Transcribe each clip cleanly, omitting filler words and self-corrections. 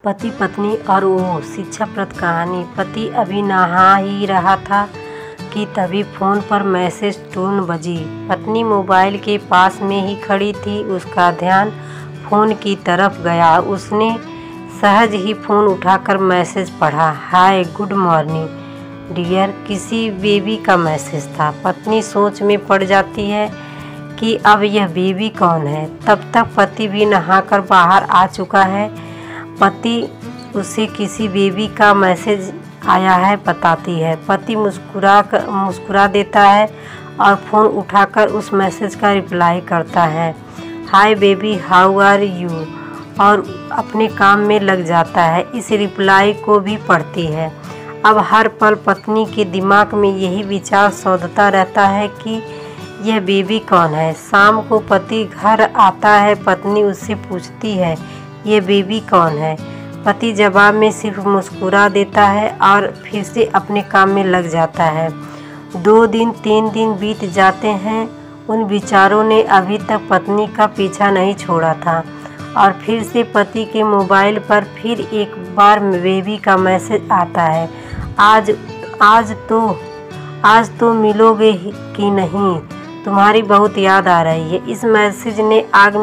पति पत्नी और वो शिक्षाप्रद कहानी। पति अभी नहा ही रहा था कि तभी फोन पर मैसेज टोन बजी। पत्नी मोबाइल के पास में ही खड़ी थी। उसका ध्यान फोन की तरफ गया। उसने सहज ही फोन उठाकर मैसेज पढ़ा। हाय, गुड मॉर्निंग डियर। किसी बेबी का मैसेज था। पत्नी सोच में पड़ जाती है कि अब यह बेबी कौन है। तब तक पति भी नहाकर बाहर आ चुका है। पति उसे किसी बेबी का मैसेज आया है बताती है। पति मुस्कुरा देता है और फ़ोन उठाकर उस मैसेज का रिप्लाई करता है, hi baby, how are you, और अपने काम में लग जाता है। इस रिप्लाई को भी पढ़ती है। अब हर पल पत्नी के दिमाग में यही विचार सौंधता रहता है कि यह बेबी कौन है। शाम को पति घर आता है। पत्नी उससे पूछती है, ये बेबी कौन है। पति जवाब में सिर्फ मुस्कुरा देता है और फिर से अपने काम में लग जाता है। 2 दिन 3 दिन बीत जाते हैं। उन विचारों ने अभी तक पत्नी का पीछा नहीं छोड़ा था और फिर से पति के मोबाइल पर फिर एक बार बेबी का मैसेज आता है, आज तो मिलोगे कि नहीं, तुम्हारी बहुत याद आ रही है। इस मैसेज ने आग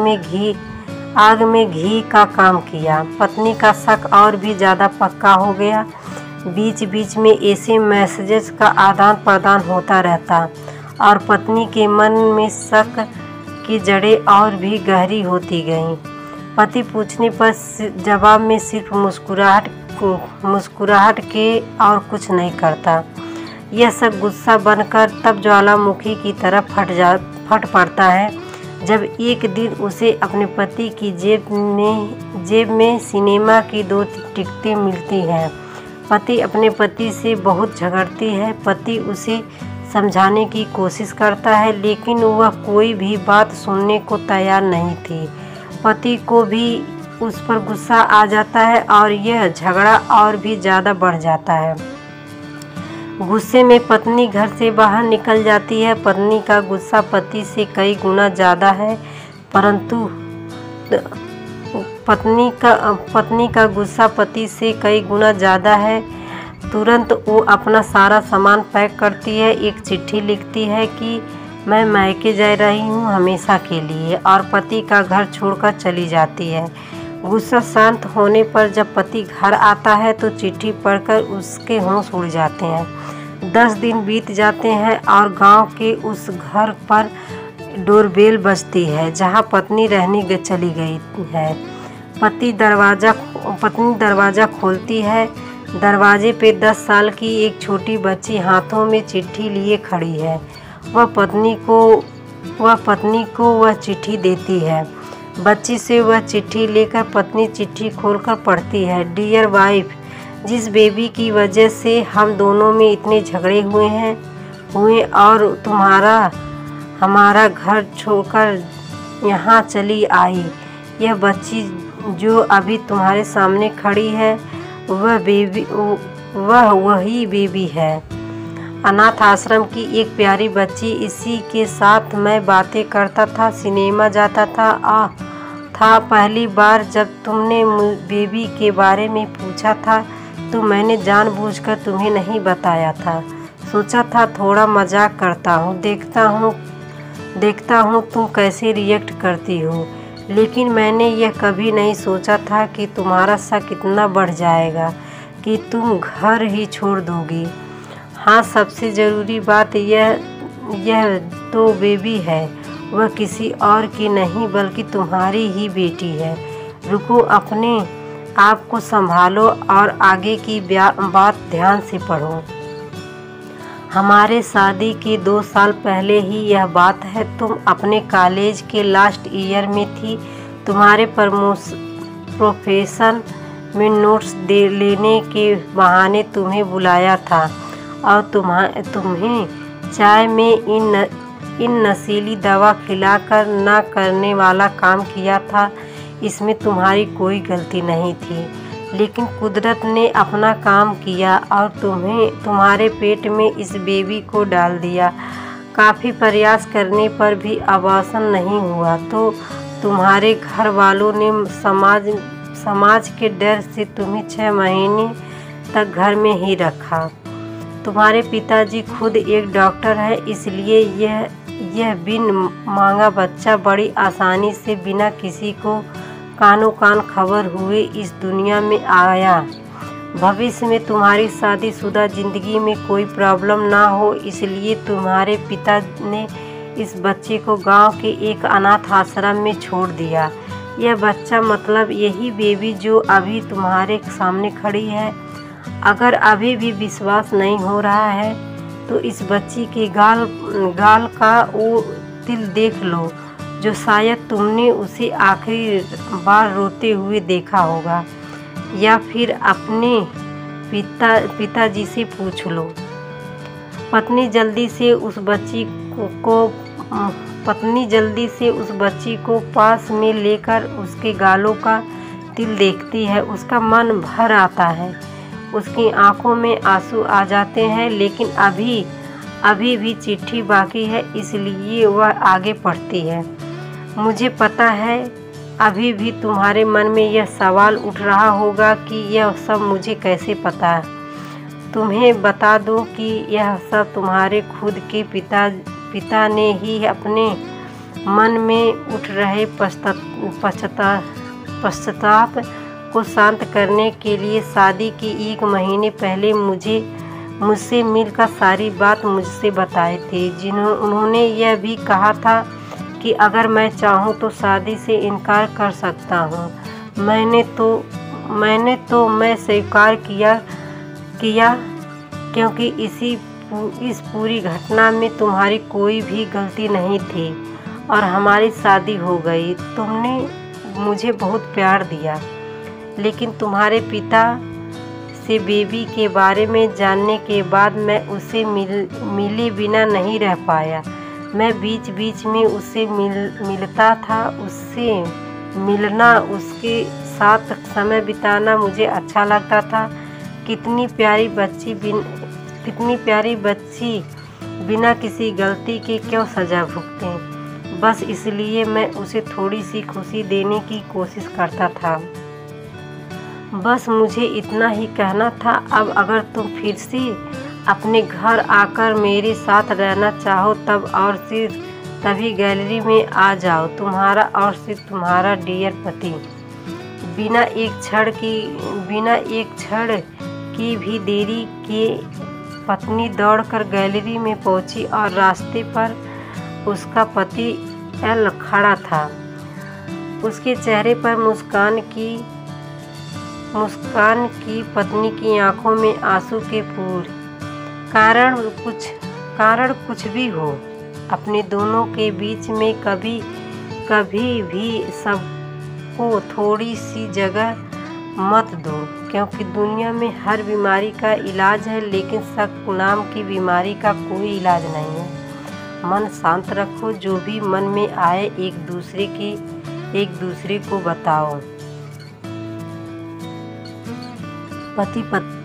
में घी का काम किया। पत्नी का शक और भी ज़्यादा पक्का हो गया। बीच बीच में ऐसे मैसेजेस का आदान प्रदान होता रहता और पत्नी के मन में शक की जड़ें और भी गहरी होती गईं। पति पूछने पर जवाब में सिर्फ मुस्कुराहट के और कुछ नहीं करता। यह सब गुस्सा बनकर तब ज्वालामुखी की तरफ फट पड़ता है जब एक दिन उसे अपने पति की जेब में सिनेमा की 2 टिकटें मिलती हैं। पति अपने पति से बहुत झगड़ती है। पति उसे समझाने की कोशिश करता है लेकिन वह कोई भी बात सुनने को तैयार नहीं थी। पति को भी उस पर गुस्सा आ जाता है और यह झगड़ा और भी ज़्यादा बढ़ जाता है। गुस्से में पत्नी घर से बाहर निकल जाती है। पत्नी का गुस्सा पति से कई गुना ज़्यादा है, परंतु पत्नी का गुस्सा पति से कई गुना ज़्यादा है। तुरंत वो अपना सारा सामान पैक करती है। एक चिट्ठी लिखती है कि मैं मायके जा रही हूँ हमेशा के लिए, और पति का घर छोड़कर चली जाती है। गुस्सा शांत होने पर जब पति घर आता है तो चिट्ठी पढ़कर उसके होश उड़ जाते हैं। 10 दिन बीत जाते हैं और गांव के उस घर पर डोरबेल बजती है जहां पत्नी रहने चली गई है। पत्नी दरवाज़ा खोलती है। दरवाजे पे 10 साल की एक छोटी बच्ची हाथों में चिट्ठी लिए खड़ी है। वह पत्नी को वह चिट्ठी देती है। बच्ची से वह चिट्ठी लेकर पत्नी चिट्ठी खोलकर पढ़ती है, डियर वाइफ, जिस बेबी की वजह से हम दोनों में इतने झगड़े हुए और हमारा घर छोड़कर यहाँ चली आई, यह बच्ची जो अभी तुम्हारे सामने खड़ी है वह वही बेबी है। अनाथ आश्रम की एक प्यारी बच्ची। इसी के साथ मैं बातें करता था, सिनेमा जाता था पहली बार जब तुमने बेबी के बारे में पूछा था तो मैंने जानबूझकर तुम्हें नहीं बताया था। सोचा था थोड़ा मजाक करता हूँ, देखता हूँ तुम कैसे रिएक्ट करती हो, लेकिन मैंने यह कभी नहीं सोचा था कि तुम्हारा शक इतना बढ़ जाएगा कि तुम घर ही छोड़ दोगी। हाँ, सबसे ज़रूरी बात यह तो बेबी है, वह किसी और की नहीं बल्कि तुम्हारी ही बेटी है। रुको, अपने आप को संभालो और आगे की बात ध्यान से पढ़ो। हमारे शादी के 2 साल पहले ही यह बात है। तुम अपने कॉलेज के लास्ट ईयर में थी। तुम्हारे प्रोफेशन में नोट्स लेने के बहाने तुम्हें बुलाया था और तुम्हें चाय में इन नशीली दवा खिलाकर ना करने वाला काम किया था। इसमें तुम्हारी कोई गलती नहीं थी, लेकिन कुदरत ने अपना काम किया और तुम्हारे पेट में इस बेबी को डाल दिया। काफ़ी प्रयास करने पर भी अबॉर्शन नहीं हुआ तो तुम्हारे घर वालों ने समाज के डर से तुम्हें 6 महीने तक घर में ही रखा। तुम्हारे पिताजी खुद एक डॉक्टर है, इसलिए यह बिन मांगा बच्चा बड़ी आसानी से बिना किसी को कानो कान खबर हुए इस दुनिया में आया। भविष्य में तुम्हारी शादीशुदा जिंदगी में कोई प्रॉब्लम ना हो, इसलिए तुम्हारे पिता ने इस बच्चे को गांव के एक अनाथ आश्रम में छोड़ दिया। यह बच्चा मतलब यही बेबी जो अभी तुम्हारे सामने खड़ी है। अगर अभी भी विश्वास नहीं हो रहा है तो इस बच्ची के गाल का वो तिल देख लो जो शायद तुमने उसे आखिरी बार रोते हुए देखा होगा, या फिर अपने पिताजी से पूछ लो। पत्नी जल्दी से उस बच्ची को पास में लेकर उसके गालों का तिल देखती है। उसका मन भर आता है, उसकी आंखों में आंसू आ जाते हैं, लेकिन अभी भी चिट्ठी बाकी है, इसलिए वह आगे पढ़ती है। मुझे पता है अभी भी तुम्हारे मन में यह सवाल उठ रहा होगा कि यह सब मुझे कैसे पता है। तुम्हें बता दूं कि यह सब तुम्हारे खुद के पिता ने ही अपने मन में उठ रहे पश्चाताप को शांत करने के लिए शादी के 1 महीने पहले मुझसे मिलकर सारी बात मुझसे बताए थे। उन्होंने यह भी कहा था कि अगर मैं चाहूँ तो शादी से इनकार कर सकता हूँ। मैं स्वीकार किया क्योंकि इस पूरी घटना में तुम्हारी कोई भी गलती नहीं थी और हमारी शादी हो गई। तुमने मुझे बहुत प्यार दिया, लेकिन तुम्हारे पिता से बेबी के बारे में जानने के बाद मैं उससे मिले बिना नहीं रह पाया। मैं बीच बीच में उससे मिलता था। उससे मिलना, उसके साथ समय बिताना मुझे अच्छा लगता था। कितनी प्यारी बच्ची बिना किसी गलती के क्यों सज़ा भुगते। बस इसलिए मैं उसे थोड़ी सी खुशी देने की कोशिश करता था। बस मुझे इतना ही कहना था। अब अगर तुम फिर से अपने घर आकर मेरे साथ रहना चाहो तब और सिर्फ तभी गैलरी में आ जाओ। तुम्हारा और सिर्फ तुम्हारा डियर पति। बिना एक क्षण की भी देरी के पत्नी दौड़कर गैलरी में पहुंची और रास्ते पर उसका पति एल खड़ा था। उसके चेहरे पर मुस्कान की पत्नी की आंखों में आंसू के फूल। कारण कुछ भी हो, अपने दोनों के बीच में कभी भी सबको थोड़ी सी जगह मत दो, क्योंकि दुनिया में हर बीमारी का इलाज है, लेकिन शक नाम की बीमारी का कोई इलाज नहीं है। मन शांत रखो, जो भी मन में आए एक दूसरे को बताओ। पति पत्नी